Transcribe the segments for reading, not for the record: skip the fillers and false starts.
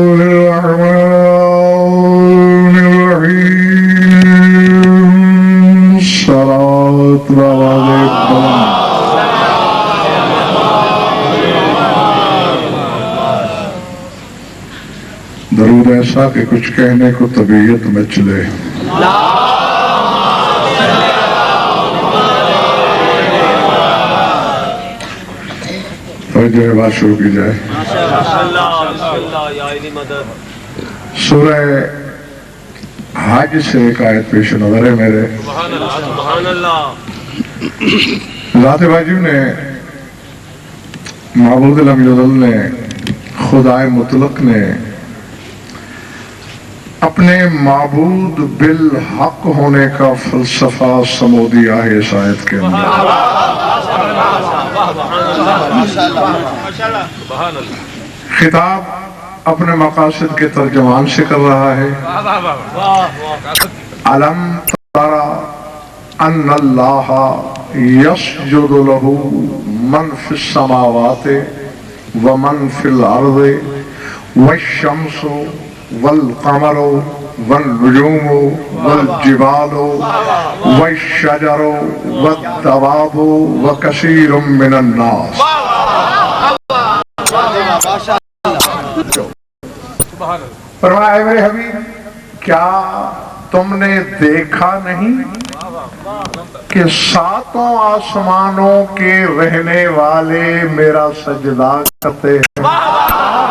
الرحمن الرحیم صلوات علیکم درود ایسا کہ کچھ کہنے کو طبیعت میں چلے توجہ ہے بات شروع کی جائے سورہ حج سے ایک آیت پیش نظر ہے میرے ذات واجب نے معبود لم یضل نے خدائے مطلق نے اپنے معبود بالحق ہونے کا فلسفہ سمو دیا ہے اس آیت کے اندر خطاب اپنے مقاصد کے ترجمان سے کر رہا ہے علم ترى ان اللہ یسجد له من فی السماوات ومن فی الارض والشمس والقمر والنجوم والجبال والشجر والدواب وكثير من الناس فرمایا میرے حبیب کیا تم نے دیکھا نہیں کہ ساتوں آسمانوں کے رہنے والے میرا سجدہ کرتے ہیں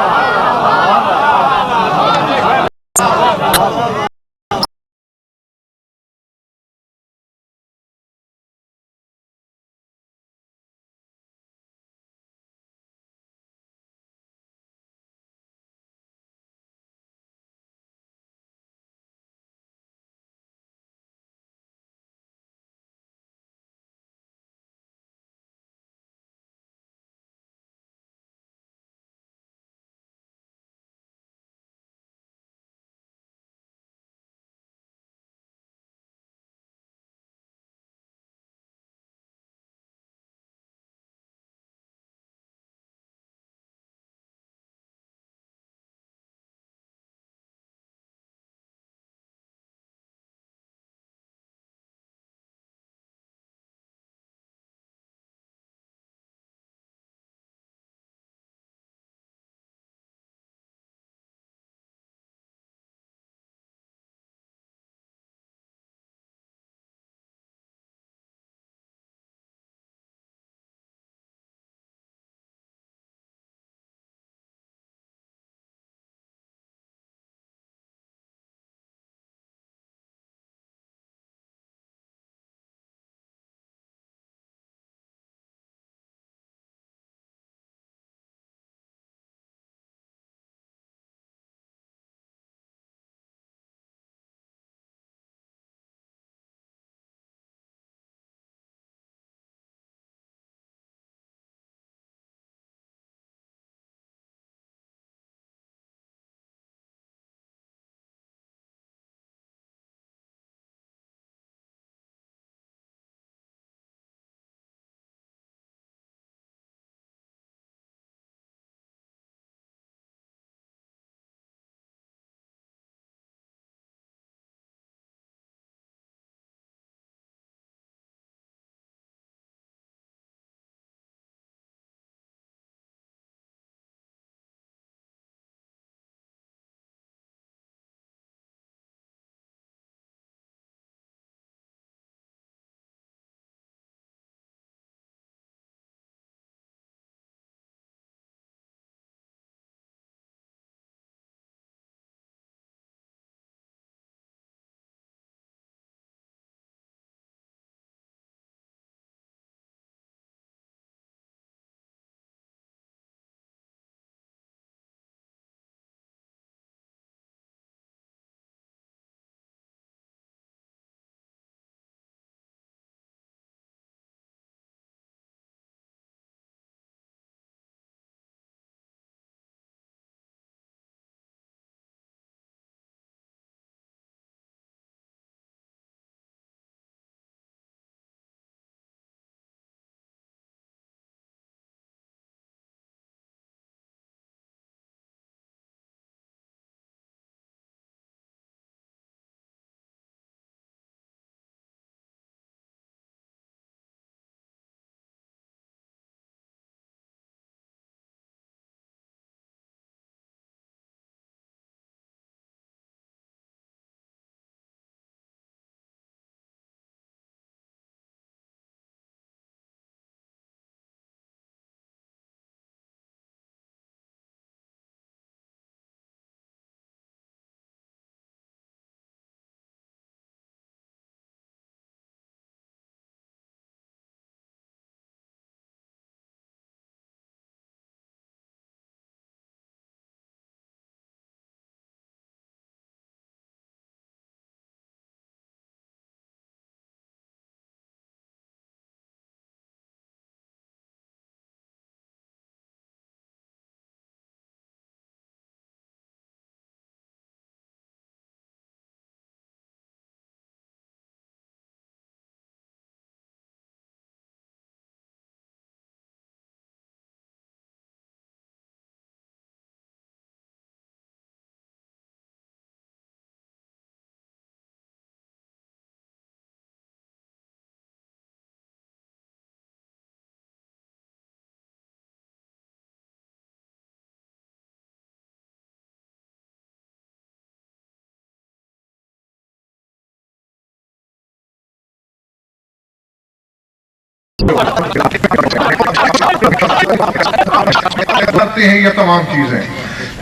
کرتے ہیں یہ تمام چیزیں.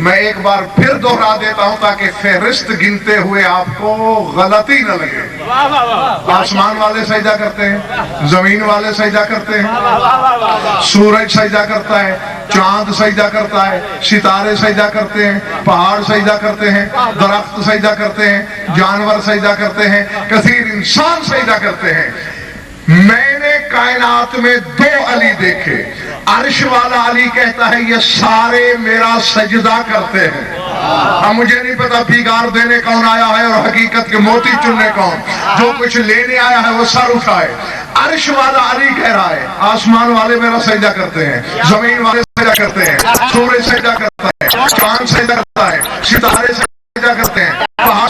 میں ایک بار پھر دوہرا دیتا ہوں تاکہ فہرست گنتے ہوئے آپ کو غلطی نہ لگے. آسمان والے سجدہ کرتے ہیں، زمین والے سجدہ کرتے ہیں، سورج سجدہ کرتا ہے، چاند سجدہ کرتا ہے، ستارے سجدہ کرتے ہیں، پہاڑ سجدہ کرتے ہیں، درخت سجدہ کرتے ہیں، جانور سجدہ کرتے ہیں، کثیر انسان سجدہ کرتے ہیں. میں نے کائنات میں 2 علی دیکھے. عرش والا علی کہتا ہے یہ سارے میرا سجدہ کرتے ہیں. اب مجھے نہیں پتا بھیگار دینے کون آیا ہے اور حقیقت کے موتی چننے کون. جو کچھ لینے آیا ہے وہ سر اٹھائے. عرش والا علی کہہ رہا ہے آسمان والے میرا سجدہ کرتے ہیں، زمین والے سجدہ کرتے ہیں، سورج سجدہ کرتا ہے، چاند سجدہ کرتا ہے، ستارے سجدہ کرتے ہیں، پہاڑ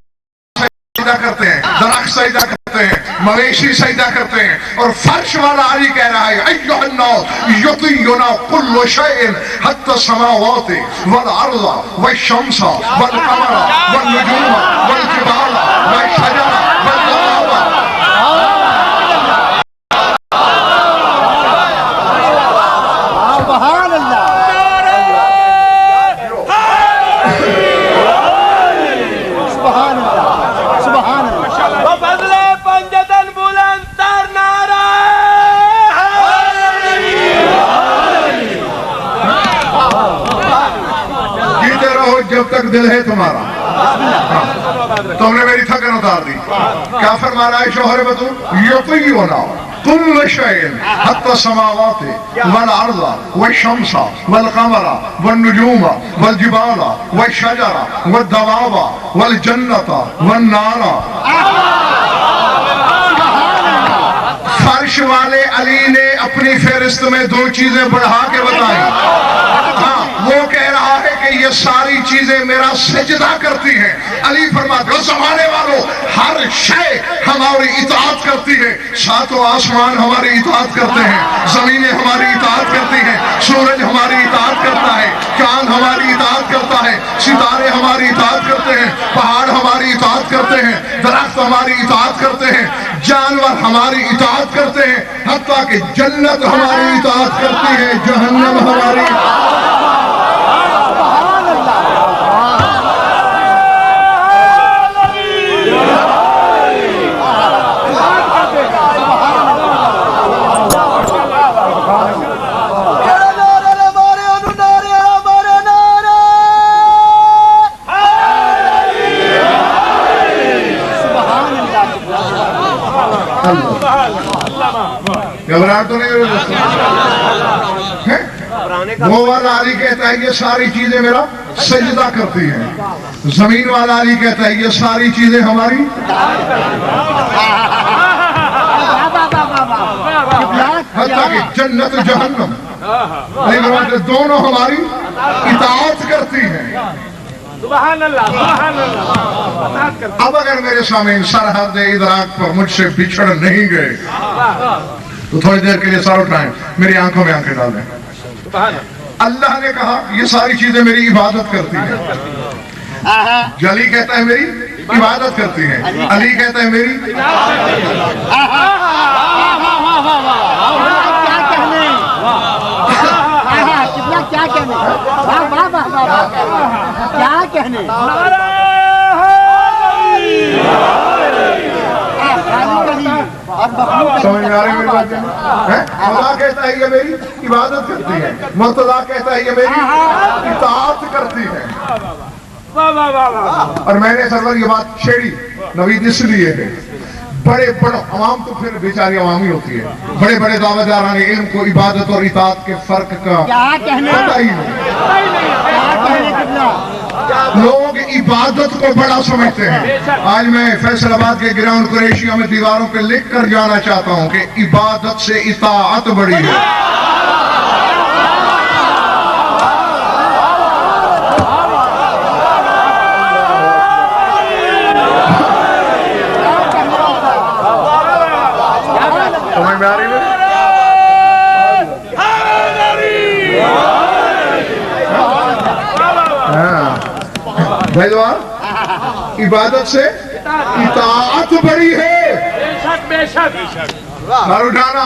سجدہ کرتے ہیں، درخت سجدہ کرتے ہیں، مویشی سجدہ کرتے ہیں. اور فرش والا علی کہہ رہا ہے ایھا الناس یطیعنا کل شیء حتی السماوات والارض والشمس والقمر والنجوم والجبال والشجر والدواب. سبحان اللہ. سبحان اللہ. سبحان اللہ. بدلے پنجتن بلند تر نعرہ جیتے رہو جب تک دل ہے تمہارا. تم نے میری تھکن اتار دی. کیا فرما رہا ہے شوہر بطول؟ یطیعنا کل شیء حتی السماوات والارض والشمس والقمر والنجوم والجبال والشجر والدواب والجنت والنار. فرش والے علی نے اپنی فہرست میں 2 چیزیں بڑھا کے بتائیں. ہاں وہ کہہ رہا ہے کہ یہ ساری چیزیں میرا سجدہ کرتی ہیں. علی فرماتے ہیں زمانے والوں ہر شے ہماری اطاعت کرتی ہے. 7 آسمان ہماری اطاعت کرتے ہیں، زمینیں ہماری اطاعت کرتی ہیں، سورج ہماری اطاعت کرتا ہے، چاند ہماری اطاعت کرتا ہے، ستارے ہماری اطاعت کرتے ہیں، پہاڑ ہماری اطاعت کرتے ہیں، درخت ہماری اطاعت کرتے ہیں، جانور ہماری اطاعت کرتے ہیں، حتیٰ کہ جنت ہماری اطاعت کرتی ہے، جہنم ہماری. گھبراہٹ تو نہیں ہے؟ وہ والا علی کہتا ہے یہ ساری چیزیں میرا سجدہ کرتی ہیں. زمین والا علی کہتا ہے یہ ساری چیزیں ہماری. حتیٰ کہ جنت جہنم دونوں ہماری اطاعت کرتی ہیں. سبحان اللہ. سبحان اللہ. اب اگر میرے سامنے سرحد ادراک پر مجھ سے بچھڑ نہیں گئے تو تھوڑی دیر کے لیے سر اٹھائیں، میری آنکھوں میں آنکھیں ڈالیں. اللہ نے کہا یہ ساری چیزیں میری عبادت کرتی ہیں. علی کہتا ہے میری عبادت کرتی ہیں. علی کہتا ہے میری کیا کہنے. سمجھ میں آ رہی میری بات؟ خدا کہتا ہے یہ میری عبادت کرتی ہے، مرتضیٰ کہتا ہے یہ میری اطاعت کرتی ہے. اور میں نے سرور یہ بات چھیڑی نوید اس لیے ہے بڑے بڑے عوام تو پھر بیچاری عوامی ہوتی ہے. بڑے بڑے دعوت داران علم کو عبادت اور اطاعت کے فرق کا پتہ ہی نہیں. لوگ عبادت کو بڑا سمجھتے ہیں. آج میں فیصل آباد کے گراؤنڈ قریشیوں میں دیواروں پہ لکھ کر جانا چاہتا ہوں کہ عبادت سے اطاعت بڑی ہے. سمجھ میں آ رہی ہے؟ عبادت سے اطاعت بڑی ہے. سر اٹھانا.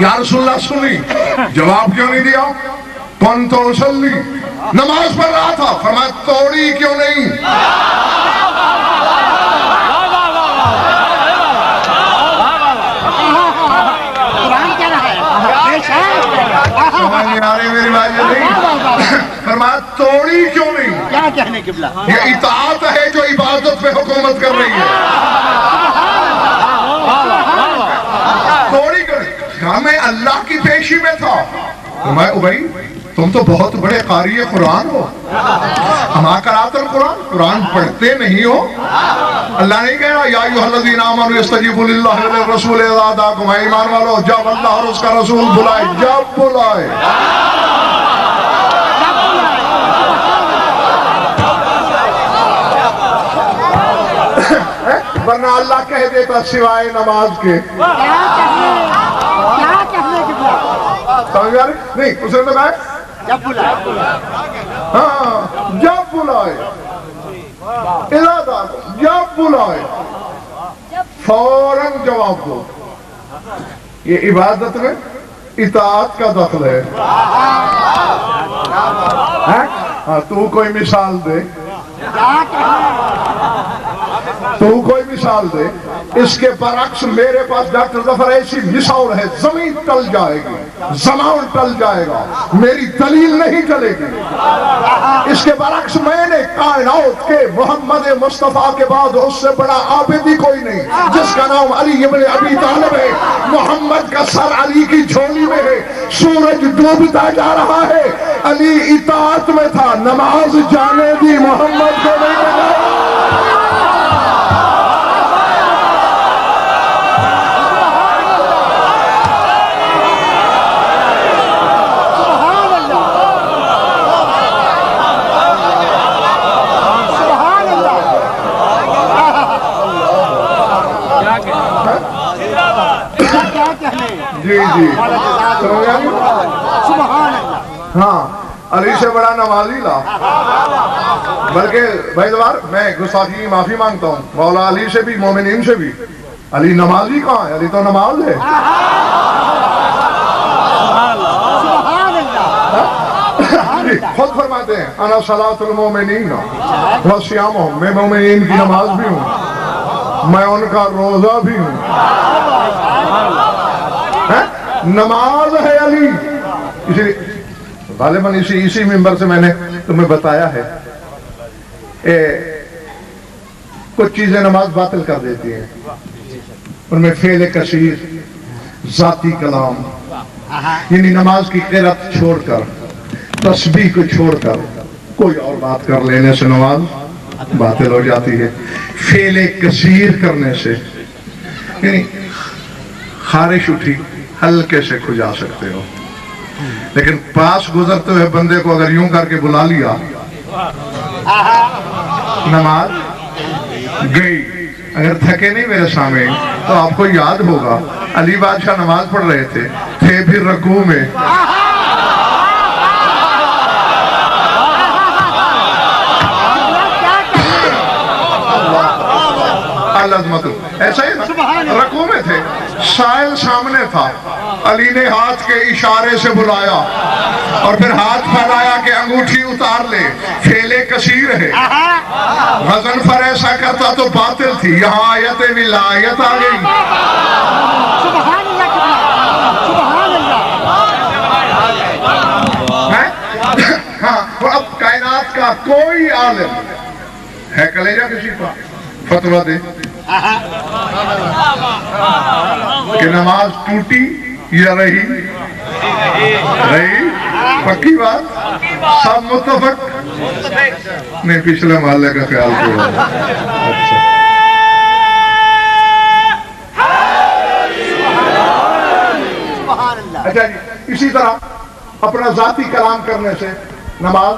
یا رسول اللہ سنی، جواب کیوں نہیں دیا؟ کون تو اصلی، نماز پڑھ رہا تھا، فرمایا توڑی کیوں نہیں؟ قرآن کہہ رہا ہے بے شک سمجھ نہیں آ رہی میری بات نہیں؟ فرمایا توڑی کیوں نہیں؟ کیا کہنے قبلہ یہ اطاعت ہے جو عبادت پہ حکومت کر رہی ہے، توڑی کیوں نہیں؟ کہا میں اللہ کی پیشی میں تھا۔ فرمایا ابئی تم تو بہت بڑے قاری قرآن ہو، اما قرأت القرآن، قرآن پڑھتے نہیں ہو؟ اللہ نہیں کہہ رہا یا ایھا الذین آمنوا استجیبوا للہ والرسول اذا دعاکم، اے ایمان والو جب اللہ اور اس کا رسول بلائے، جب بلائے۔ ورنہ اللہ کہہ دیتا سوائے نماز کے کیا کہنے قبلہ سمجھ آ رہی؟ نہیں، اس نے بتایا جب بلا ہاں جب بلائے، ارادہ جب بلائے فوراً جواب دو۔ یہ عبادت میں اطاعت کا دخل ہے۔ ہاں تو کوئی مثال دے، تو کوئی مثال دے، اس کے برعکس میرے پاس ڈاکٹر ظفر ایسی مثال ہے، زمین ٹل جائے گی، زمان ٹل جائے گا، میری دلیل نہیں چلے گی۔ اس کے برعکس میں نے کائنات کے محمد مصطفیٰ کے بعد اس سے بڑا عابد ہی کوئی نہیں، جس کا نام علی ابن ابی طالب ہے، محمد کا سر علی کی جھولی میں ہے، سورج ڈوبتا جا رہا ہے، علی اطاعت میں تھا، نماز جانے دی، محمد کو نہیں بنایا۔ جی جی سبحان اللہ۔ ہاں علی سے بڑا نمازی لا، بلکہ بھائی دوار میں گستاخی کی معافی مانگتا ہوں، مولا علی سے بھی مومنین سے بھی، علی نمازی کہاں ہے؟ علی تو نماز ہے۔ سبحان اللہ۔ خود فرماتے ہیں انا صلاۃ المومنین و صیامہم، میں مومنین کی نماز بھی ہوں، میں ان کا روزہ بھی ہوں۔ نماز ہے علی، اسی غالباً اسی منبر سے میں نے تمہیں بتایا ہے، کچھ چیزیں نماز باطل کر دیتی ہیں، ان میں فعل کثیر، ذاتی کلام، یعنی نماز کی قرات چھوڑ کر، تسبیح کو چھوڑ کر کوئی اور بات کر لینے سے نماز باطل ہو جاتی ہے۔ فعل کثیر کرنے سے یعنی خارش اٹھی ہلکے سے کھجا سکتے ہو، لیکن پاس گزرتے ہوئے بندے کو اگر یوں کر کے بلا لیا، نماز گئی۔ اگر تھکے نہیں میرے سامنے تو آپ کو یاد ہوگا علی بادشاہ نماز پڑھ رہے تھے بھی رکوع میں، ایسا ہی نا، رکوع میں تھے، سائل سامنے تھا، علی نے ہاتھ کے اشارے سے بلایا اور پھر ہاتھ پھیلایا کہ انگوٹھی اتار لے، فعل کثیر ہے۔ غضنفر ایسا کرتا تو باطل تھی، یہاں آیت ولایت آ گئی۔ سبحان اللہ، سبحان اللہ۔ ہاں اب کائنات کا کوئی عالم ہے کلیجہ کسی کا فتویٰ دے کہ نماز ٹوٹی یا رہی؟ رہی، پکی بات، سب متفق نہیں؟ پچھلے محلے کا خیال کیا؟ اچھا جی، اسی طرح اپنا ذاتی کلام کرنے سے نماز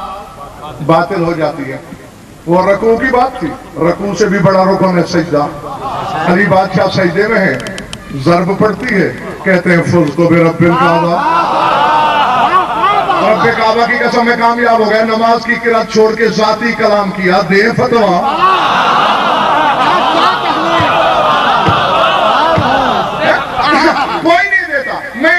باطل ہو جاتی ہے۔ وہ رکوع کی بات تھی، رکوع سے بھی بڑا رکن ہے سجدہ۔ علی بادشاہ سجدے میں ہے، ضرب پڑتی ہے، کہتے ہیں فزت برب الکعبہ، رب کعبہ کی قسم میں کامیاب ہو گئے۔ نماز کی قرات چھوڑ کے ذاتی کلام کیا، دے فتویٰ۔ کوئی نہیں دیتا، میں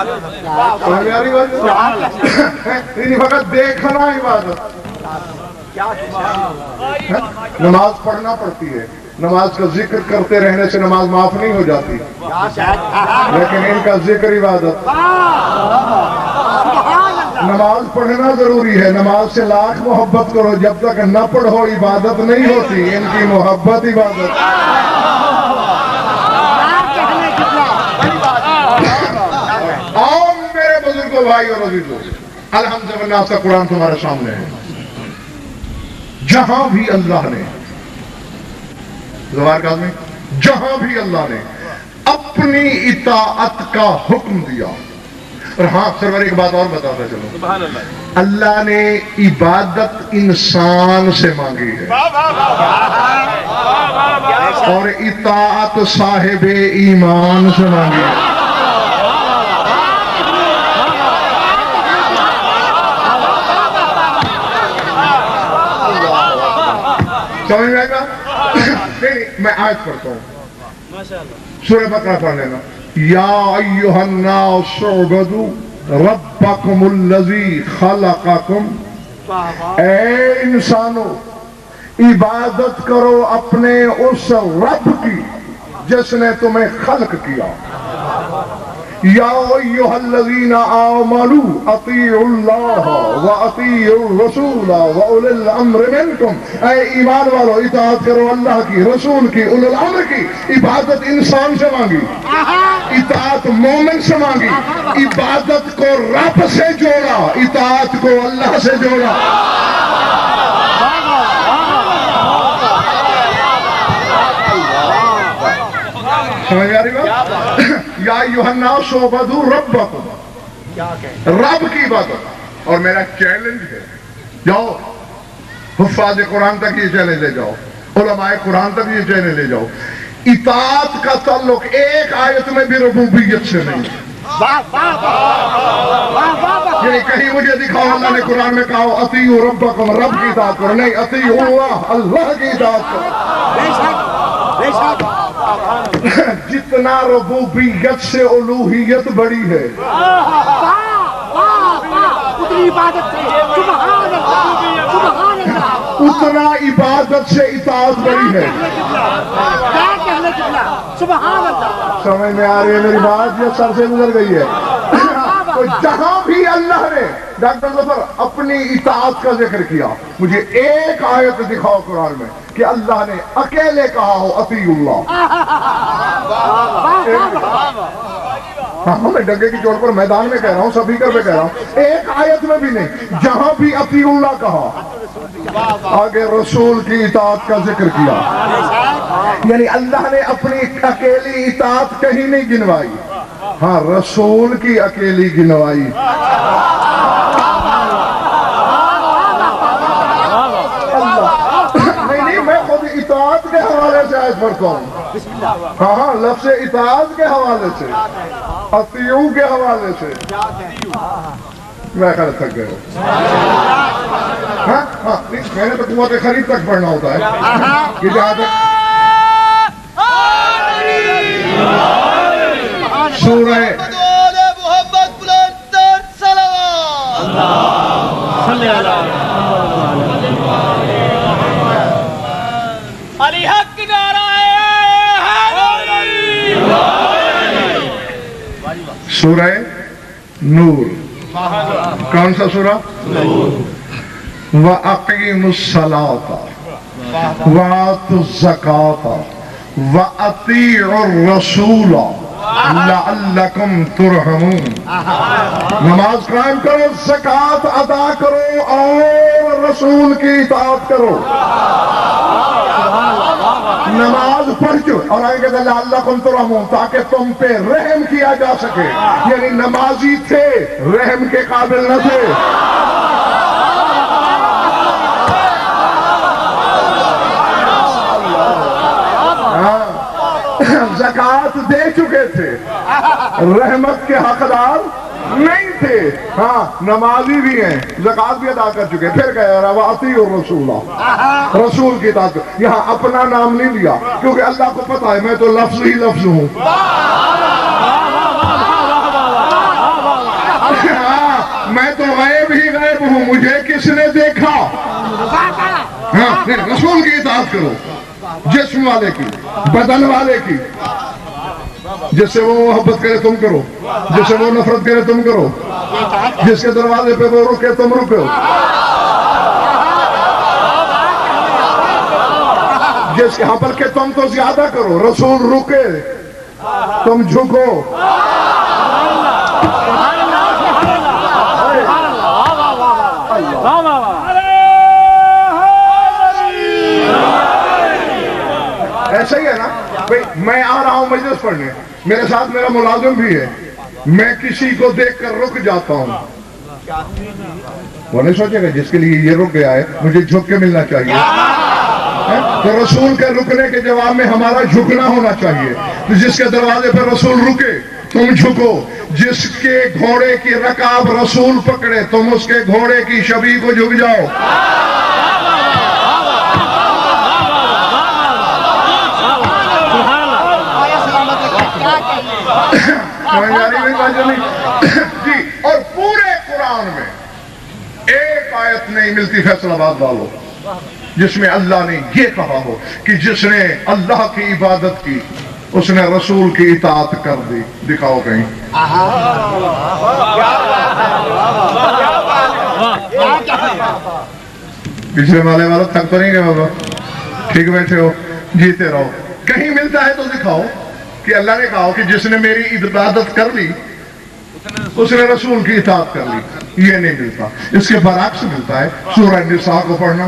سمجھ آ رہی بات؟ نہیں فقط دیکھنا عبادت. نماز پڑھنا پڑتی ہے, نماز کا ذکر کرتے رہنے سے نماز معاف نہیں ہو جاتی, لیکن ان کا ذکر عبادت. نماز پڑھنا ضروری ہے, نماز سے لاکھ محبت کرو, جب تک نہ پڑھو عبادت نہیں ہوتی. ان کی محبت عبادت. آؤ میرے بزرگوں, بھائی اور عزیزوں, الحمدللہ کا قرآن تمہارے سامنے ہے. جہاں بھی اللہ نے زبان کا میں جہاں بھی اللہ نے اپنی اطاعت کا حکم دیا. اور ہاں سرور ایک بات اور بتاتا چلو, اللہ نے عبادت انسان سے مانگی ہے اور اطاعت صاحب ایمان سے مانگی ہے. سمجھ میں آئے گا؟ نہیں, میں آیت پڑھتا ہوں, سورہ بقرہ پڑھ لینا. یا ایھا الناس اعبدوا ربکم الذی خلقکم, اے انسانو عبادت کرو اپنے اس رب کی جس نے تمہیں خلق کیا. یا ایھا الذین آمنوا اطیعوا اللہ واطیعوا الرسول واولی الامر منکم, اے ایمان والو اطاعت کرو اللہ کی, رسول کی, اولی الامر کی. عبادت انسان سے مانگی, اطاعت مومن سے مانگی, عبادت کو رب سے جوڑا, اطاعت کو اللہ سے جوڑا. سمجھ آ رہی بات؟ یا ایھا الناس اعبدوا ربکم, رب کی عبادت. اور میرا چیلنج ہے, جاؤ حفاظ قرآن تک یہ چیلنج لے جاؤ, علماء قرآن تک یہ چیلنج لے جاؤ. اطاعت کا تعلق ایک آیت میں بھی ربوبیت سے نہیں. یعنی کہیں مجھے دکھاؤ اللہ نے قرآن میں کہا اطیعوا ربکم, رب کی اطاعت کرو, نہیں, اطیعوا اللہ, اللہ کی اطاعت کرو. جتنا ربوبیت سے الوہیت بڑی ہے اتنا عبادت سے اطاعت بڑی ہے. سمجھ میں آ رہی ہے میری بات, یہ سر سے گزر گئی ہے. تو جہاں بھی اللہ نے ڈاکٹر ظفر اپنی اطاعت کا ذکر کیا, مجھے ایک آیت دکھاؤ قرآن میں کہ اللہ نے اکیلے کہا ہو اطیعوا اللہ. ہاں میں ڈنگے کی چوٹ پر میدان میں کہہ رہا ہوں, سبھی کر پہ کہہ رہا ہوں, ایک آیت میں بھی نہیں. جہاں بھی اطیعوا اللہ کہا آگے رسول کی اطاعت کا ذکر کیا. یعنی اللہ نے اپنی اکیلی اطاعت کہیں نہیں گنوائی, ہاں رسول کی اکیلی گنوائی. نہیں, میں خود اطاعت کے حوالے سے آیت پڑھتا ہوں. ہاں لفظ اطاعت کے حوالے سے, اطیعوا کے حوالے سے. میں خیال تک گئے ہاں, میں نے تو قوت خرید تک پڑھنا ہوتا ہے کہ جہاں تک سورہ محمد بلند صلوات علی حق نعرہ سورہ نور. کون سا سورہ؟ وَأَقِيمُوا الصَّلَاةَ وَآتُوا الزَّكَاةَ وَأَطِيعُوا الرَّسُولَ لَعَلَّكُمْ تُرْحَمُونَ. نماز قائم کرو, زکوٰۃ ادا کرو اور رسول کی اطاعت کرو. نماز پڑھ کے اور آئیں گے لعلکم ترحمون, تاکہ تم پہ رحم کیا جا سکے. یعنی نمازی تھے, رحم کے قابل نہ تھے. زکوٰۃ دے چکے تھے, رحمت کے حقدار نہیں تھے. ہاں نمازی بھی ہیں, زکوٰۃ بھی ادا کر چکے. پھر کہہ رہا وَأَطِیعُوا الرَّسُولَ, رسول کی اطاعت. یہاں اپنا نام نہیں لیا کیونکہ اللہ کو پتا ہے میں تو لفظ ہی لفظ ہوں. مجھے کس نے دیکھا. ہاں رسول کی اطاعت کرو, جسم والے کی, بدن والے کی. جس سے وہ محبت کرے تم کرو, جس سے وہ نفرت کرے تم کرو, جس کے دروازے پہ وہ رکے تم رکو, جس کے, ہاں بلکہ تم تو زیادہ کرو. رسول رکے تم جھکو. ایسا ہی ہے نا بھئی, میں آ رہا ہوں مجلس پڑھنے, میرے ساتھ میرا ملازم بھی ہے, میں کسی کو دیکھ کر رک جاتا ہوں, وہ نہیں سوچے گا جس کے لیے یہ رک گیا ہے مجھے جھک کے ملنا چاہیے. تو رسول کے رکنے کے جواب میں ہمارا جھکنا ہونا چاہیے. تو جس کے دروازے پہ رسول رکے تم جھکو, جس کے گھوڑے کی رکاب رسول پکڑے تم اس کے گھوڑے کی شبیہ کو جھک جاؤ. جی, اور پورے قرآن میں ایک آیت نہیں ملتی فیصل آباد والوں جس میں اللہ نے یہ کہا ہو کہ جس نے اللہ کی عبادت کی اس نے رسول کی اطاعت کر دی. دکھاؤ کہیں. پچھلے والے والا تھک تو نہیں گئے بابا, ٹھیک بیٹھے ہو, جیتے رہو. کہیں ملتا ہے تو دکھاؤ کہ اللہ نے کہا کہ جس نے میری عبادت کر لی اس نے رسول کی اطاعت کر لی. یہ نہیں ملتا. اس کے برعکس ملتا ہے. سورہ نساء کو پڑھنا,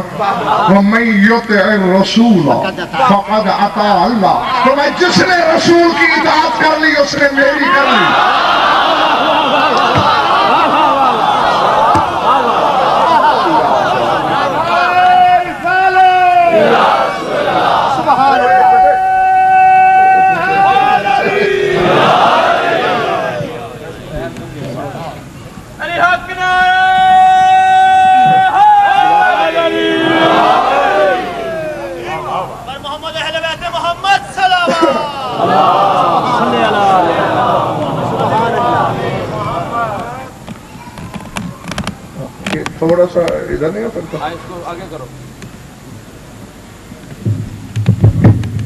وَمَن يُطِعِ الرَّسُولَ فَقَدْ أَطَاعَ اللَّهَ. تو میں جس نے رسول کی اطاعت کر لی اس نے میری کر لی. تھوڑا سا ادھر نہیں ہو سکتا. اس کو آگے کرو.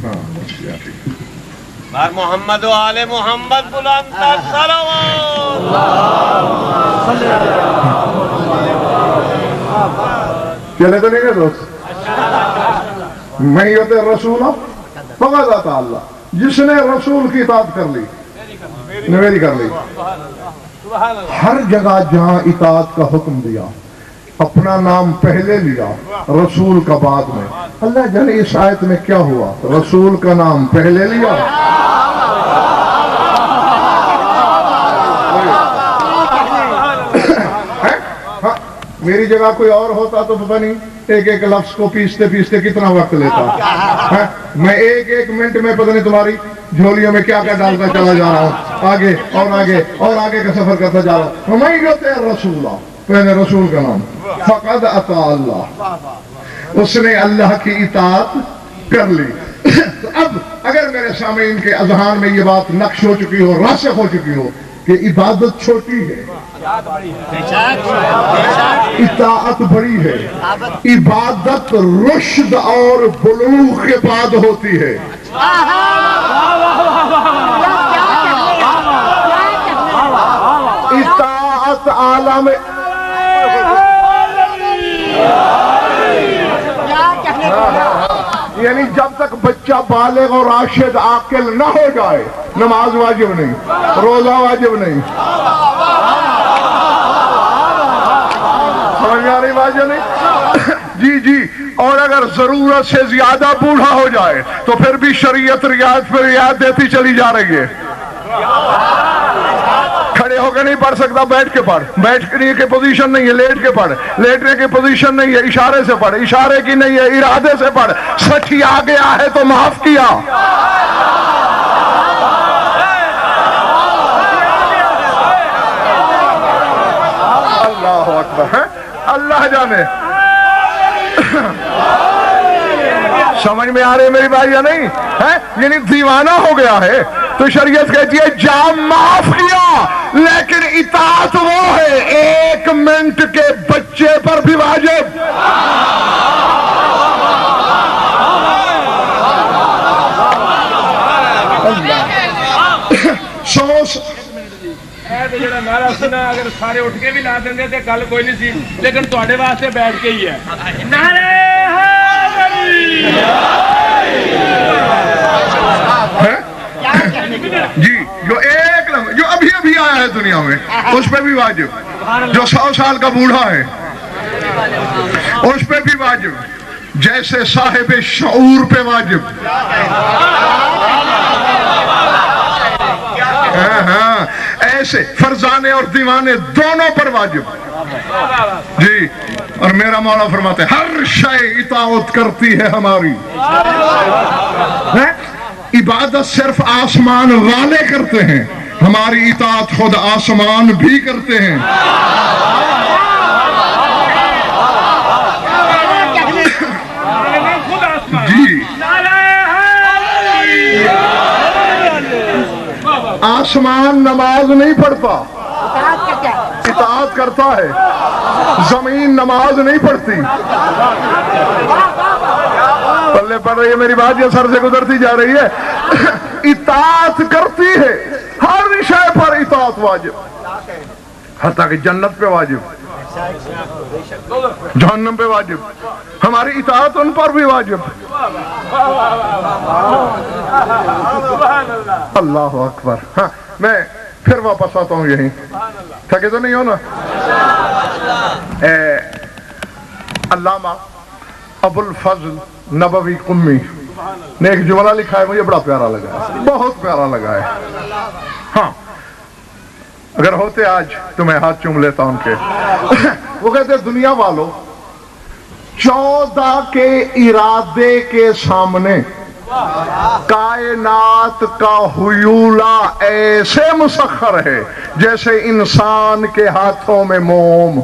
ہاں ٹھیک. بر محمد و آل محمد بلند تر صلوات. چلے تو نہیں گئے دوست. میں یوتے رسول فقد اطاع اللہ. جس نے رسول کی اطاعت کر لی میری کر لی. ہر جگہ جہاں اطاعت کا حکم دیا اپنا نام پہلے لیا رسول کا بعد میں. اللہ جانے اس آیت میں کیا ہوا, رسول کا نام پہلے لیا میری جگہ کوئی اور ہوتا تو پتہ نہیں ایک ایک لفظ کو پیستے پیستے کتنا وقت لیتا. میں ایک ایک منٹ میں پتہ نہیں تمہاری جھولیوں میں کیا کیا ڈالتا چلا جا رہا ہوں, آگے اور آگے اور آگے کا سفر کرتا جا رہا ہوں. میں یوتے رسول, پہلے رسول کا نام فقد اطاع اللہ, اس نے اللہ کی اطاعت کر لی. اب اگر میرے سامعین کے اذہان میں یہ بات نقش ہو چکی ہو, راسخ ہو چکی ہو کہ عبادت چھوٹی ہے, اطاعت بڑی ہے, عبادت رشد اور بلوغ کے بعد ہوتی ہے. اطاعت عالم یعنی جب تک بچہ بالغ اور راشد عاقل نہ ہو جائے نماز واجب نہیں, روزہ واجب نہیں, سمجھ آ رہی واجب نہیں. جی جی, اور اگر ضرورت سے زیادہ بوڑھا ہو جائے تو پھر بھی شریعت رعایت پہ رعایت دیتی چلی جا رہی ہے. کھڑے ہو کے نہیں پڑھ سکتا, بیٹھ کے پڑھ, بیٹھنے کی پوزیشن نہیں ہے, لیٹ کے پڑھ, لیٹنے کی پوزیشن نہیں ہے, اشارے سے پڑھ, اشارے کی نہیں ہے, ارادے سے پڑھ. سچ ہی آ گیا ہے تو معاف کیا. اللہ اکبر ہے, اللہ جانے. سمجھ میں آ رہے میری بھائی یا نہیں ہے؟ یعنی دیوانہ ہو گیا ہے تو شریعت کہتی ہے جا معاف کیا. لیکن اطاعت وہ ہے 1 منٹ کے بچے پر بھی واجب. جڑا نعرہ سی نا اگر سارے اٹھ کے بھی لا دیں تے گل کوئی نہیں سی لیکن تواڈے واسطے بیٹھ کے ہی ہے. نعرہ جی جو ابھی آیا ہے دنیا میں اس پہ بھی واجب. جو 100 سال کا بوڑھا ہے اس پہ بھی واجب. جیسے صاحب شعور پہ واجب. ہاں ایسے فرزانے اور دیوانے دونوں پر واجب. جی اور میرا مولا فرماتے ہیں ہر شے اطاعت کرتی ہے ہماری. عبادت صرف آسمان والے کرتے ہیں, ہماری اطاعت خود آسمان بھی کرتے ہیں. جی آسمان نماز نہیں پڑھتا, اطاعت کرتا ہے. زمین نماز نہیں پڑھتی. پلے پڑھ رہی ہے میری بات یا سر سے گزرتی جا رہی ہے؟ اطاعت کرتی ہے, ہر شے پر اطاعت واجب, حتیٰ کہ جنت پہ واجب, جہنم پہ واجب. ہماری اطاعت ان پر بھی واجب. اللہ اکبر. ہاں میں پھر واپس آتا ہوں یہیں, تھکے تو نہیں ہو نا؟ علامہ ابو الفضل نبوی قمی نے ایک جملہ لکھا ہے, مجھے بڑا پیارا لگا ہے, بہت پیارا لگا ہے. ہاں اگر ہوتے آج تو میں ہاتھ چوم لیتا ان کے. وہ کہتے ہیں دنیا والوں 14 کے ارادے کے سامنے کائنات کا حیولہ ایسے مسخر ہے جیسے انسان کے ہاتھوں میں موم.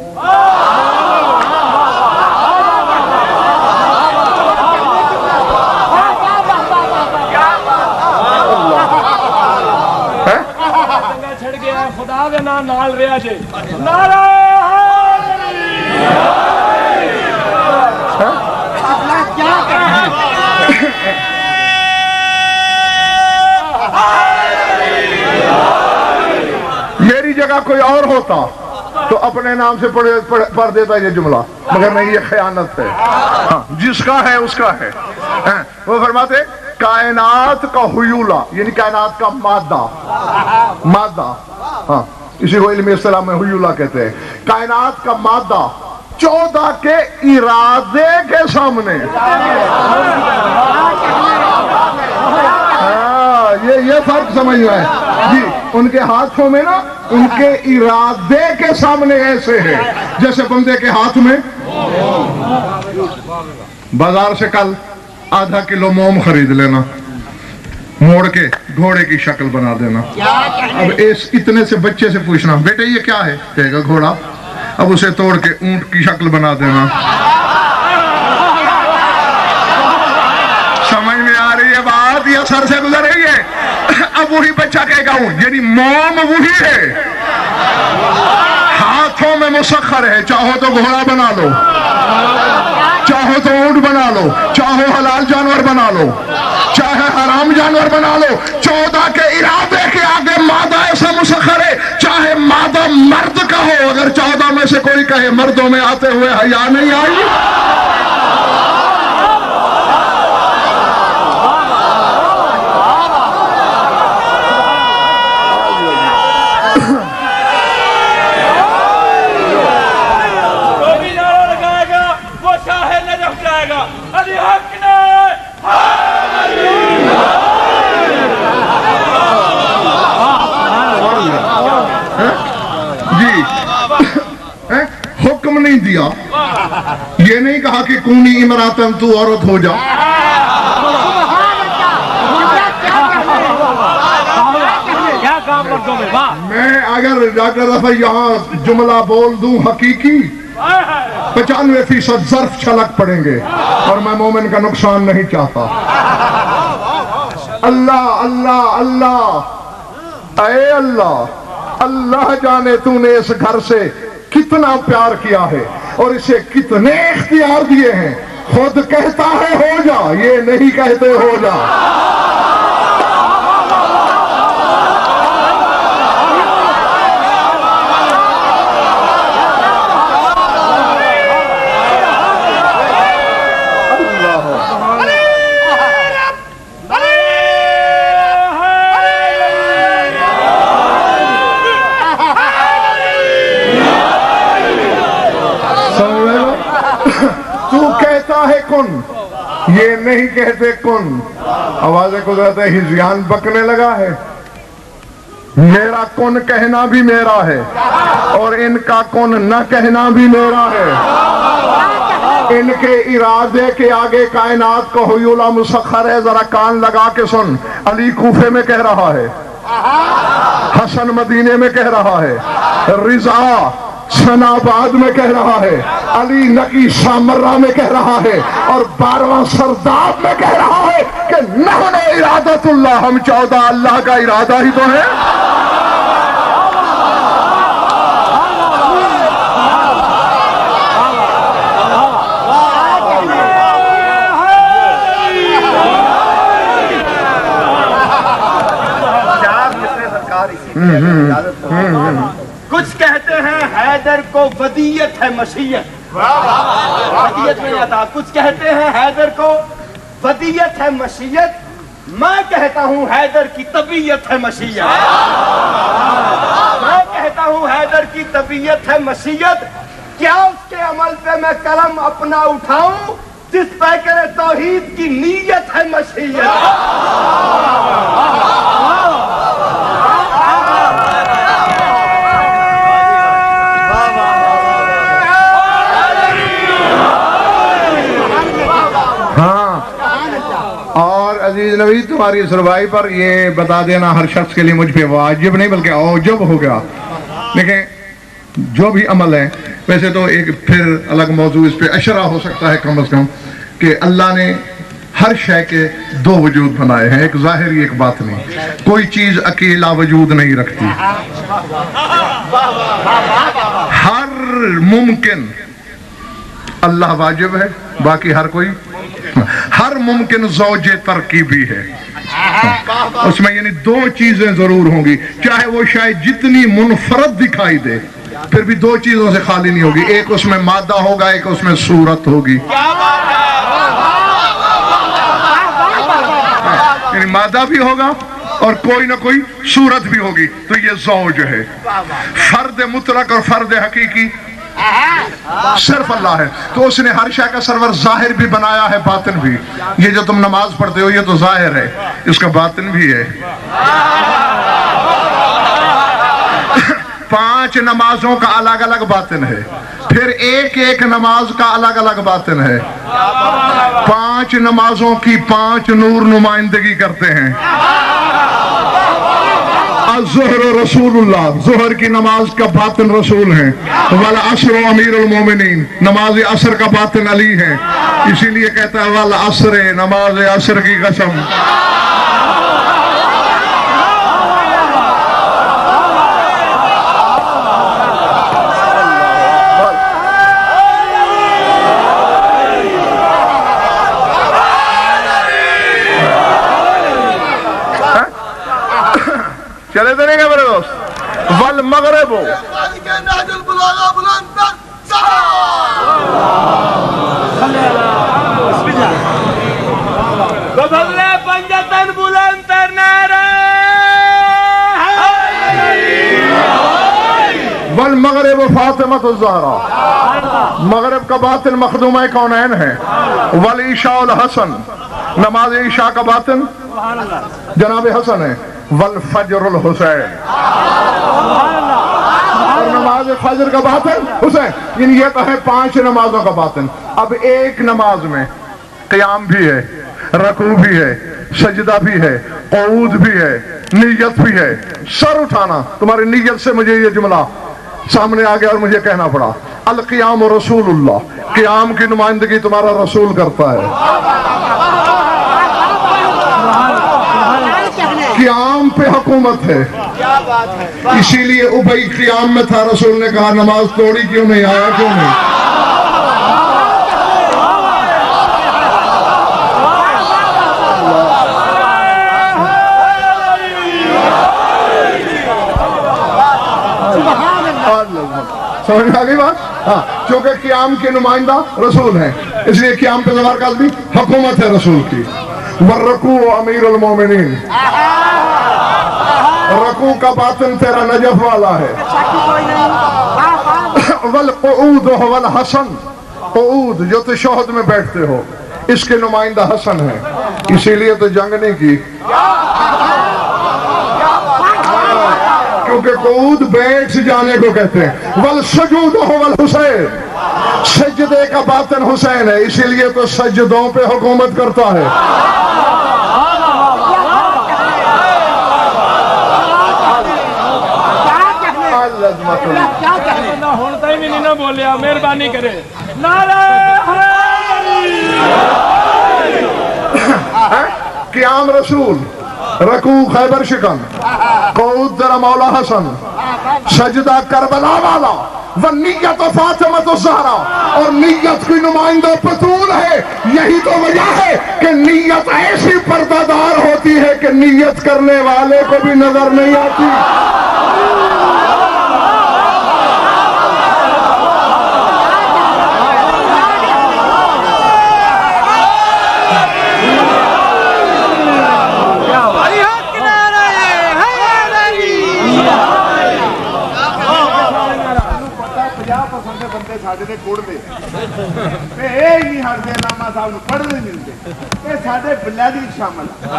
چھڑ گیا خدا دے نال رہا جے. نعرہ میری جگہ کوئی اور ہوتا تو اپنے نام سے پڑھ دیتا یہ جملہ, مگر نہیں, یہ خیانت ہے. ہاں جس کا ہے اس کا ہے. وہ فرماتے کائنات کا حیولہ یعنی کائنات کا مادہ. ہاں اسی کو علمی اصطلاح میں حیولہ کہتے ہیں. کائنات کا مادہ 14 کے ارادے کے سامنے. یہ فرق سمجھ رہا ہے جی. ان کے ہاتھوں میں نا ان کے ارادے کے سامنے ایسے ہے جیسے بندے کے ہاتھ میں. بازار سے کل ½ کلو موم خرید لینا, موڑ کے گھوڑے کی شکل بنا دینا. اب اتنے سے بچے سے پوچھنا بیٹے یہ کیا ہے, کہے گا گھوڑا. اب اسے توڑ کے اونٹ کی شکل بنا دینا. سمجھ میں آ رہی ہے بات یا سر سے گزر رہی ہے؟ اب وہی بچہ کہے گا یعنی موم وہی ہے, ہاتھوں میں مسخر ہے. چاہو تو گھوڑا بنا لو, چاہو تو اونٹ بنا لو, چاہو حلال جانور بنا لو, چاہے حرام جانور بنا لو. 14 کے ارادے کے آگے مادہ ایسا مسخر ہے, چاہے مادہ مرد کا ہو. اگر 14 میں سے کوئی کہے مردوں میں آتے ہوئے حیا نہیں آئی, حکم نہیں دیا, یہ نہیں کہا کہ کونی امراتن تو عورت ہو جا. میں اگر ڈاکٹر ظفر یہاں جملہ بول دوں حقیقی 95% ظرف چھلک پڑیں گے, اور میں مومن کا نقصان نہیں چاہتا. اللہ اللہ اللہ, اے اللہ اللہ جانے تو نے اس گھر سے کتنا پیار کیا ہے اور اسے کتنے اختیار دیے ہیں. خود کہتا ہے ہو جا, یہ نہیں کہتے ہو جا. کن, یہ نہیں کہتے کن. آواز قدرت ہزیان بکنے لگا ہے. میرا کن کہنا بھی میرا ہے اور ان کا کن نہ کہنا بھی میرا ہے. ان کے ارادے کے آگے کائنات کو ہویولا مسخر ہے. ذرا کان لگا کے سن. علی کوفے میں کہہ رہا ہے, حسن مدینے میں کہہ رہا ہے, رضا سنا آباد میں کہہ رہا ہے, علی نقی سامرہ میں کہہ رہا ہے, اور 12واں سرداب میں کہہ رہا ہے کہ نحن ارادت اللہ, ہم 14 اللہ کا ارادہ ہی تو ہے. کچھ کہتے ہیں حیدر کو ودیت ہے مشیت, ودیت میں آتا. کچھ کہتے ہیں حیدر کو ودیت ہے مشیت, میں کہتا ہوں حیدر کی طبیعت ہے مشیت. میں کہتا ہوں حیدر کی طبیعت ہے مشیت. کیا اس کے عمل پہ میں قلم اپنا اٹھاؤں جس پہ کرے توحید کی نیت ہے مشیت. عزیز نبی, تمہاری اس روائی پر یہ بتا دینا ہر شخص کے لیے مجھ پہ واجب نہیں بلکہ اوجب ہو گیا. دیکھیں جو بھی عمل ہے, ویسے تو ایک پھر الگ موضوع اس پہ اشرا ہو سکتا ہے کم از کم, کہ اللہ نے ہر شے کے 2 وجود بنائے ہیں, ایک ظاہری ایک باطنی. کوئی چیز اکیلا وجود نہیں رکھتی. ہر ممکن اللہ واجب ہے, باقی ہر کوئی, ہر ممکن زوج ترکیبی ہے. اس میں یعنی 2 چیزیں ضرور ہوں گی, چاہے وہ شاید جتنی منفرد دکھائی دے پھر بھی 2 چیزوں سے خالی نہیں ہوگی. ایک اس میں مادہ ہوگا, ایک اس میں صورت ہوگی. یعنی مادہ بھی ہوگا اور کوئی نہ کوئی صورت بھی ہوگی. تو یہ زوج ہے. فرد مطلق اور فرد حقیقی صرف اللہ ہے. تو اس نے ہر شے کا سرور ظاہر بھی بنایا ہے, باطن بھی. یہ جو تم نماز پڑھتے ہو یہ تو ظاہر ہے, اس کا باطن بھی ہے. 5 نمازوں کا الگ الگ باطن ہے, پھر ایک ایک نماز کا الگ الگ باطن ہے. 5 نمازوں کی 5 نور نمائندگی کرتے ہیں. الظہر رسول اللہ, ظہر کی نماز کا باطن رسول ہیں. والعصر امیر المومنین, نماز عصر کا باطن علی ہے. اسی لیے کہتا ہے والعصر, نماز عصر کی قسم. چلے تو نہیں گا میرے دوست. والمغرب والمغرب فاطمۃ الزہرا, مغرب کا باطن مخدومہ کونین ہے. والعشاء الحسن, نماز عشاء کا باطن جناب حسن ہے. والفجر الحسین, اور نماز فجر کا باطن حسین. یعنی یہ تو ہے 5 نمازوں کا باطن. اب ایک نماز میں قیام بھی ہے, رکوع بھی ہے, سجدہ بھی ہے, قعود بھی ہے, نیت بھی ہے. سر اٹھانا, تمہاری نیت سے مجھے یہ جملہ سامنے آ گیا اور مجھے کہنا پڑا. القیام رسول اللہ, قیام کی نمائندگی تمہارا رسول کرتا ہے. قیام پہ حکومت ہے, کیا بات ہے. اسی لیے ابئی قیام میں تھا, رسول نے کہا نماز توڑی کیوں نہیں, آیا کیوں نہیں؟ سمجھ میں آ گئی بات؟ ہاں, چونکہ قیام کے نمائندہ رسول ہیں, اس لیے قیام پہ زبر کا بھی حکومت ہے رسول کی. والرکوع امیر المومنین, رکوع کا باطن تیرا نجف والا ہے. والقعود هو الحسن, قعود جو تشہد میں بیٹھتے ہو اس کے نمائندہ حسن ہے, اسی لیے تو جنگ نہیں کی, کیونکہ قعود بیٹھ جانے کو کہتے ہیں. والسجود هو الحسین, سجدے کا باطن حسین ہے, اسی لیے تو سجدوں پہ حکومت کرتا ہے. ہوتا ہی نہیں نہ بولیا, مہربانی کرے. نعرہ قیام رسول, رکوع خیبر شکن, قعود تیرا مولا حسن, سجدہ کربلا والا, والنیت فاطمہ الزہرا, اور نیت کی نمائندہ بطول ہے. یہی تو وجہ ہے کہ نیت ایسی پردہ دار ہوتی ہے کہ نیت کرنے والے کو بھی نظر نہیں آتی. ساڈے کوڑ دے اے نہیں ہٹدے, علامہ صاحب نوں پڑھ نہیں ملتے, اے ساڈے بلادی شامل آ,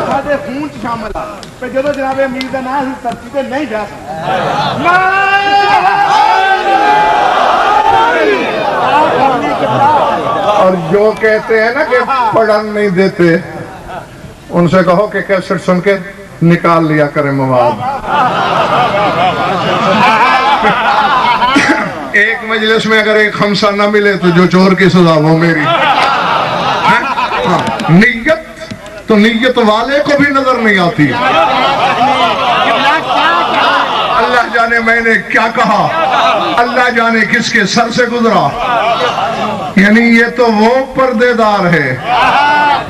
ساڈے خون چ شامل آ. تے جدوں جناب امیر دا نام اسی دھرتی تے نہیں جا سکدا. اور جو کہتے ہیں نا کہ پڑھن نہیں دیتے, ان سے کہو کہ کیسٹ سن کے نکال لیا کریں مواد. ایک مجلس میں اگر ایک خمسہ نہ ملے تو جو چور کی سزا وہ میری. نیت تو نیت والے کو بھی نظر نہیں آتی. اللہ جانے میں نے کیا کہا, اللہ جانے کس کے سر سے گزرا. یعنی یہ تو وہ پردے دار ہے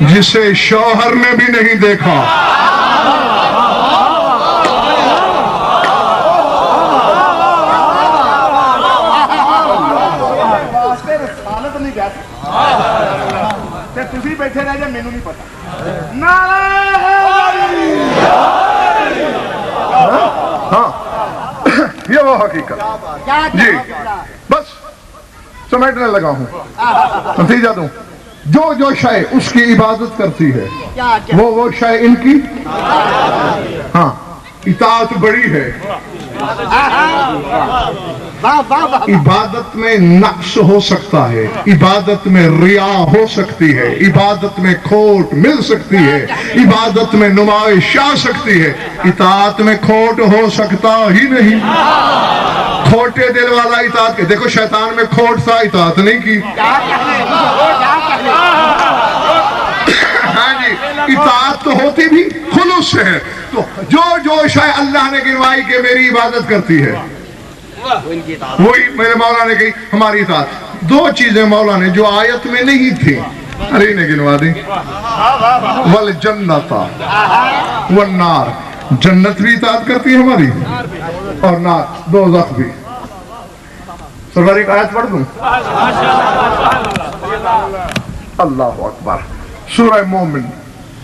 جسے شوہر نے بھی نہیں دیکھا. تسی بیٹھے رہ جائے, مینوں نہیں پتا. ہاں, یہ وہ حقیقت. جی بس سمیٹنے لگا ہوں, نتیجہ دوں. جو شے اس کی عبادت کرتی ہے وہ شے ان کی ہاں اطاعت بڑی ہے. عبادت میں نقص ہو سکتا ہے, عبادت میں ریا ہو سکتی ہے, عبادت میں کھوٹ مل سکتی ہے, عبادت میں نمائش آ سکتی ہے. اطاعت میں کھوٹ ہو سکتا ہی نہیں. کھوٹے دل والا اطاعت کے, دیکھو شیطان میں کھوٹ تھا, اطاعت نہیں کی. ہاں جی, اطاعت تو ہوتی بھی خلوص سے ہے. تو جو شاید اللہ نے گنوائی کہ میری عبادت کرتی ہے, وہی میرے مولا نے کہی ہماری اطاعت. دو چیزیں مولا نے جو آیت میں نہیں تھی, علی نے گنوا دی. والجنت والنار, جنت بھی اطاعت کرتی ہے ہماری, اور نار دوزخ بھی. سرکار ایک آیت پڑھ دوں. اللہ اکبر. سورہ مومن,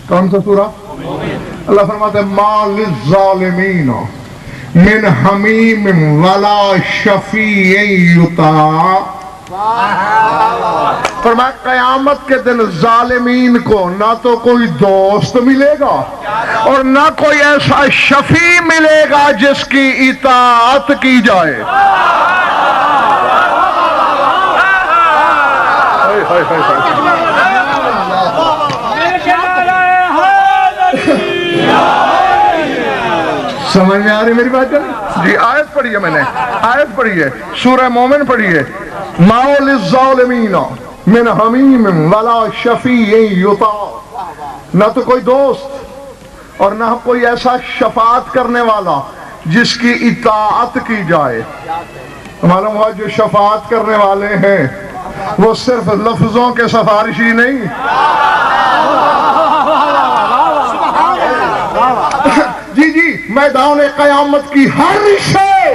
کون سا سورہ؟ اللہ فرماتے ہیں ما للظالمین من حمیم ولا شفیع یطاع. فرمایا قیامت کے دن ظالمین کو نہ تو کوئی دوست ملے گا اور نہ کوئی ایسا شفیع ملے گا جس کی اطاعت کی جائے. سمجھ میں آ رہی میری بات جی؟ آیت پڑھی ہے میں نے, آیت پڑھی ہے, سورہ مومن پڑھی ہے. ما للظالمین من حمیم ولا شفیع یطاع, نہ تو کوئی دوست اور نہ کوئی ایسا شفاعت کرنے والا جس کی اطاعت کی جائے. معلوم ہوا جو شفاعت کرنے والے ہیں وہ صرف لفظوں کے سفارشی نہیں. جی میدان قیامت کی ہر شے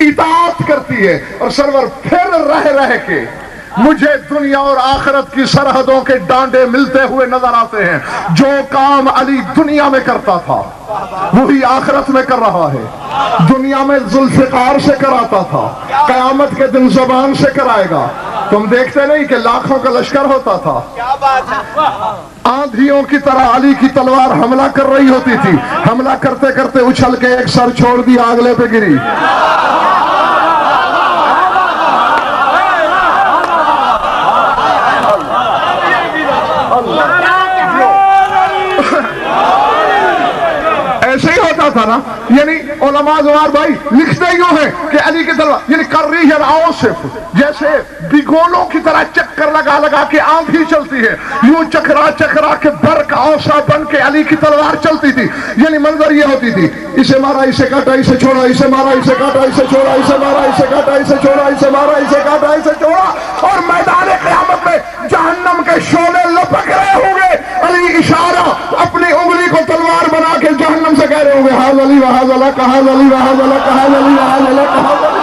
اطاعت کرتی ہے. اور سرور پھر رہ کے مجھے دنیا اور آخرت کی سرحدوں کے ڈانڈے ملتے ہوئے نظر آتے ہیں. جو کام علی دنیا میں کرتا تھا وہی آخرت میں کر رہا ہے. دنیا میں ذوالفقار سے کراتا تھا, قیامت کے دن زبان سے کرائے گا. تم دیکھتے نہیں کہ لاکھوں کا لشکر ہوتا تھا, آندھیوں کی طرح علی کی تلوار حملہ کر رہی ہوتی تھی. حملہ کرتے کرتے اچھل کے ایک سر چھوڑ دیا, اگلے پہ گری. ایسے ہی ہوتا تھا نا. یعنی علماء زوار بھائی لکھتے یوں ہیں کہ علی کی تلوار یعنی کر رہی ہے آصف, جیسے بگولوں کی طرح چکر لگا لگا کے آندھی چلتی ہے, یوں چکرا چکرا کے برق اوسا بن کے علی کی تلوار چلتی تھی. یعنی منظر یہ ہوتی تھی, اسے مارا اسے کاٹا اسے چھوڑا, اسے مارا اسے کاٹا اسے چھوڑا, اسے مارا اسے کاٹا اسے چھوڑا, اسے مارا اسے کاٹا اسے چھوڑا. اور میدان قیامت میں جہنم کے شعلے لپک رہے ہوں گے. علی اشارہ اپنی انگلی کو تلوار بنا کے جہنم سے کہہ رہے ہوں گے, ہاں علی وہاں علی کہاں علی وہاں علی کہاں علی وہاں علی کہاں علی.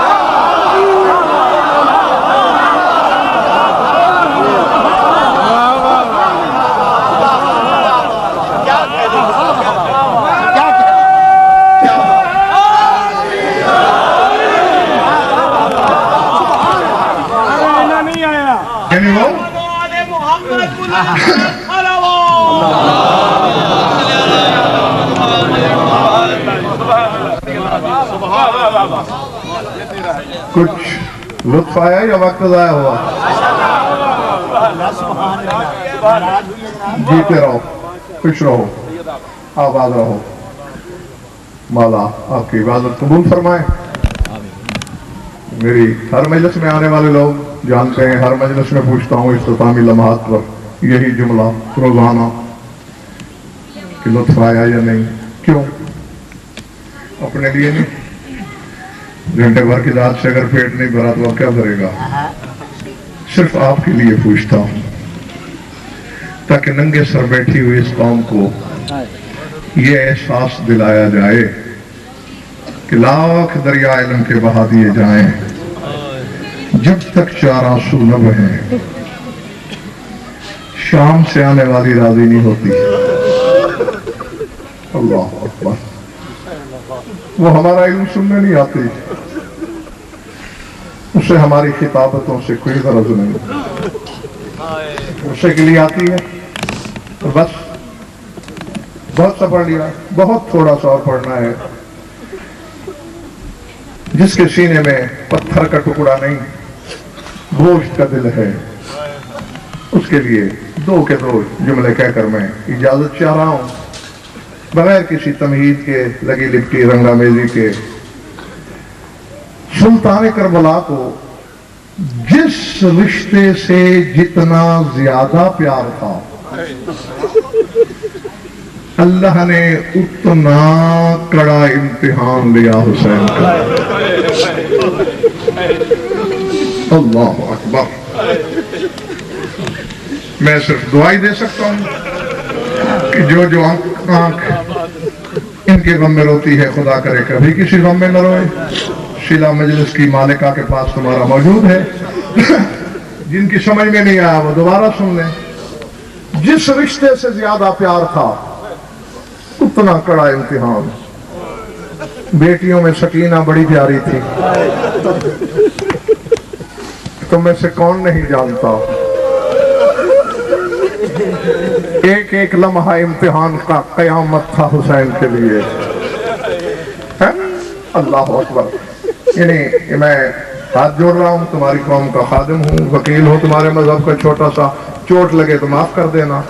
کچھ لطف آیا یا وقت ضائع ہوا؟ جیتے رہو, خوش رہو, آباد رہو. مولا آپ کی عبادت قبول فرمائے. میری ہر مجلس میں آنے والے لوگ جانتے ہیں, ہر مجلس میں پوچھتا ہوں اختتامی لمحات پر یہی جملہ روزانہ کہ لطف آیا یا نہیں. کیوں؟ اپنے لیے نہیں, گھنٹے بھر کی رات سے اگر پیٹ نہیں بھرا تو اب کیا بھرے گا. صرف آپ کے لیے پوچھتا ہوں تاکہ ننگے سر بیٹھی ہوئی اس قوم کو یہ احساس دلایا جائے کہ لاکھ دریا علم کے بہا دیے جائیں, جب تک چار آنسو نہ بہیں شام سے آنے والی راضی نہیں ہوتی. اللہ اکبر. وہ ہمارا علم سننے نہیں آتی, اسے ہماری خطابتوں سے کوئی غرض نہیں, اسے کے لیے آتی ہے اور بس بہت سا پڑھ لیا, بہت تھوڑا سا اور پڑھنا ہے. جس کے سینے میں پتھر کا ٹکڑا نہیں گوشت کا دل ہے, اس کے لیے دو کے دو جملے کہہ کر میں اجازت چاہ رہا ہوں, بغیر کسی تمہید کے, لگی لپٹی رنگا میزی کے. سلطان کربلا کو جس رشتے سے جتنا زیادہ پیار تھا اللہ نے اتنا کڑا امتحان لیا حسین کا. اللہ اکبر. میں صرف دعائی دے سکتا ہوں کہ جو آنکھ ان کے غم میں روتی ہے خدا کرے کبھی کسی غم میں نہ روئے. شیلا مجلس کی مالکہ کے پاس تمہارا موجود ہے, جن کی سمجھ میں نہیں آیا وہ دوبارہ سن لیں. جس رشتے سے زیادہ پیار تھا اتنا کڑا امتحان. بیٹیوں میں سکینہ بڑی پیاری تھی, تم میں سے کون نہیں جانتا. ایک ایک لمحہ امتحان کا قیامت تھا حسین کے لیے. اللہ اکبر. یعنی میں ہاتھ جوڑ رہا ہوں, تمہاری قوم کا خادم ہوں, وکیل ہوں تمہارے مذہب کا, چھوٹا سا چوٹ لگے تو معاف کر دینا.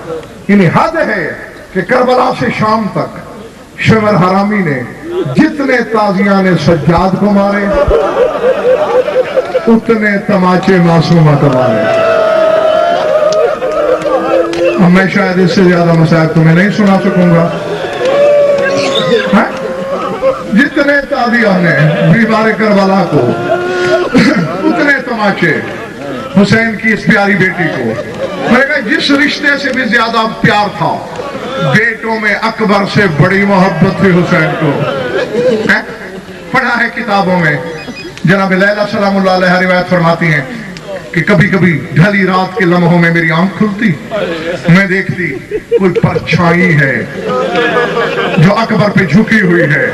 یعنی حد ہے کہ کربلا سے شام تک شمر حرامی نے جتنے تازیاں نے سجاد کو مارے اتنے تماچے معصومہ کو مارے. میں شاید اس سے زیادہ مسائل تمہیں نہیں سنا سکوں گا, ہیں؟ جتنے تازیانے بیمار کربلا کو، اتنے تماچے حسین کی اس پیاری بیٹی کو. میں کہا جس رشتے سے بھی زیادہ پیار تھا، بیٹوں میں اکبر سے بڑی محبت تھی حسین کو. پڑھا ہے کتابوں میں، جناب لیلا سلام اللہ علیہ روایت فرماتی ہیں کہ کبھی کبھی ڈھلی رات کے لمحوں میں میری آنکھ کھلتی، میں دیکھتی کوئی پرچھائی ہے جو اکبر پہ جھکی ہوئی ہے،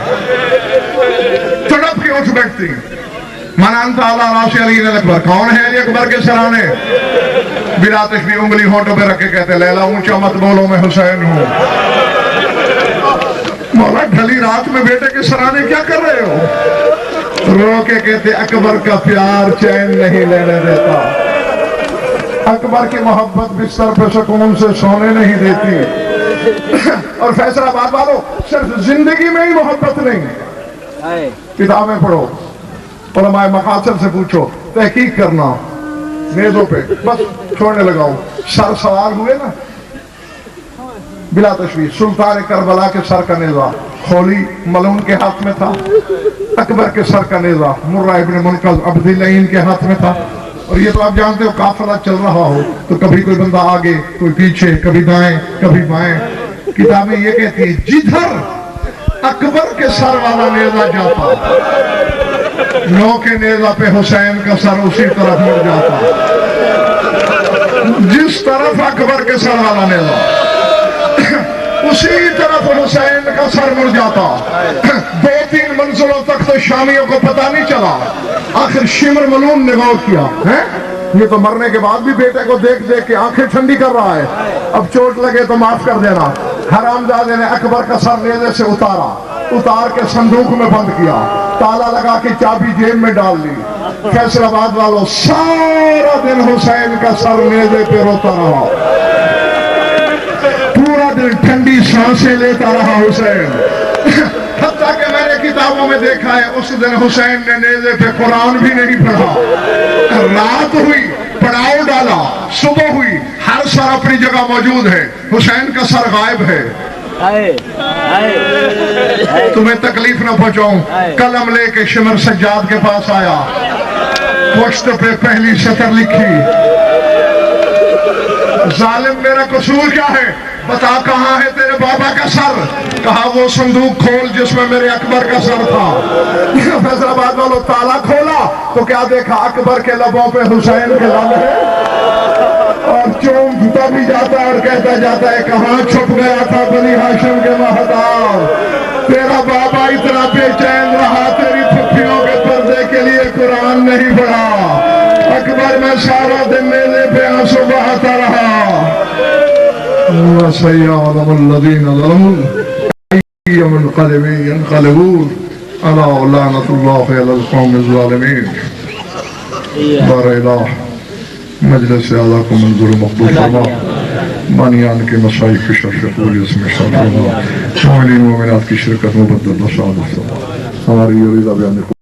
تڑپ کے اٹھ بیٹھتی. منان تعالیٰ راش علی اکبر، کون ہے یہ اکبر کے سرانے؟ بلا تشبیہ انگلی ہونٹوں پہ رکھ کے کہتے لیلا اونچا مت بولو میں حسین ہوں. مولا ڈھلی رات میں بیٹے کے سرانے کیا کر رہے ہو؟ رو کے کہتے اکبر کا پیار چین نہیں لینے دیتا، اکبر کی محبت بستر پہ سکون سے سونے نہیں دیتی. اور فیصل آباد والوں، صرف زندگی میں ہی محبت نہیں، کتابیں پڑھو، علماء مقاصد سے پوچھو، تحقیق کرنا، نیزوں پہ بس چھوڑنے لگاؤ. سر سوار ہوئے نا، بلا تشویش سلطان کربلا کے سر کا نیزہ خولی ملعون کے ہاتھ میں تھا، اکبر کے سر کا نیزہ مرہ ابن منقذ عبد اللعین کے ہاتھ میں تھا. اور یہ تو آپ جانتے ہو قافلہ چل رہا ہو تو کبھی کوئی بندہ آگے کوئی پیچھے، کبھی دائیں کبھی بائیں. کتابیں یہ کہتی ہیں جدھر اکبر کے سر والا نیزہ جاتا، نو کے نیزہ پہ حسین کا سر اسی طرف مڑ جاتا. جس طرف اکبر کے سر والا نیزہ اسی طرف حسین کا سر مڑ جاتا. 2-3 منزلوں تک تو شامیوں کو پتہ نہیں چلا. آخر شمر ملعون نے غور کیا، یہ تو مرنے کے بعد بھی بیٹے کو دیکھ دیکھ کے آنکھیں ٹھنڈی کر رہا ہے، اب چوٹ لگے تو معاف کر دینا. حرامزادے نے اکبر کا سر نیزے سے اتار کے صندوق میں بند کیا، تالا لگا کے چابی جیب میں ڈال لی. فیصل آباد والوں سارا دن حسین کا سر نیزے پہ روتا رہا، پورا دن ٹھنڈی سانسیں لیتا رہا حسین. حتیٰ کہ میں نے کتابوں میں دیکھا ہے اس دن حسین نے نیزے پہ قرآن بھی نہیں پڑھا. رات ہوئی پڑاؤ ڈالا، صبح ہوئی، ہر سر اپنی جگہ موجود ہے، حسین کا سر غائب ہے. تمہیں تکلیف نہ پہنچاؤں، قلم لے کے شمر سجاد کے پاس آیا، پشت پہ پہلی سطر لکھی، ظالم میرا قصور کیا ہے؟ بتا کہاں ہے تیرے بابا کا سر؟ کہا وہ صندوق کھول جس میں میرے اکبر کا سر تھا. فیصل آباد والوں تالا کھولا تو کیا دیکھا؟ اکبر کے لبوں پہ حسین کے لب ہے، اور چومتا بھی جاتا ہے اور کہتا جاتا ہے کہاں چھپ گیا تھا بنی ہاشم کے مہتاب؟ تیرا بابا اتنا بے چین رہا تیری پھپھیوں کے پردے کے لیے قرآن نہیں پڑھا. اکبر میں سارا دن نیزے پہ آنسو بہاتا رہا. وَسَيَعْلَمُ الَّذِينَ ظَلَمُوا أَيَّ مُنقَلِبٍ يَنقَلِبُونَ أَلَا لَعْنَةُ اللَّهِ عَلَى الْقَوْمِ الظَّالِمِينَ. بار الہ مجلس اعلیٰ کو منظور مقبول فرما، بانیان کے مصائب کی شرفقوری اس میں شرف فرما، مومنین مومنات کی شرکت مبدل بشارت فرما. ہماری یہ رضا بیان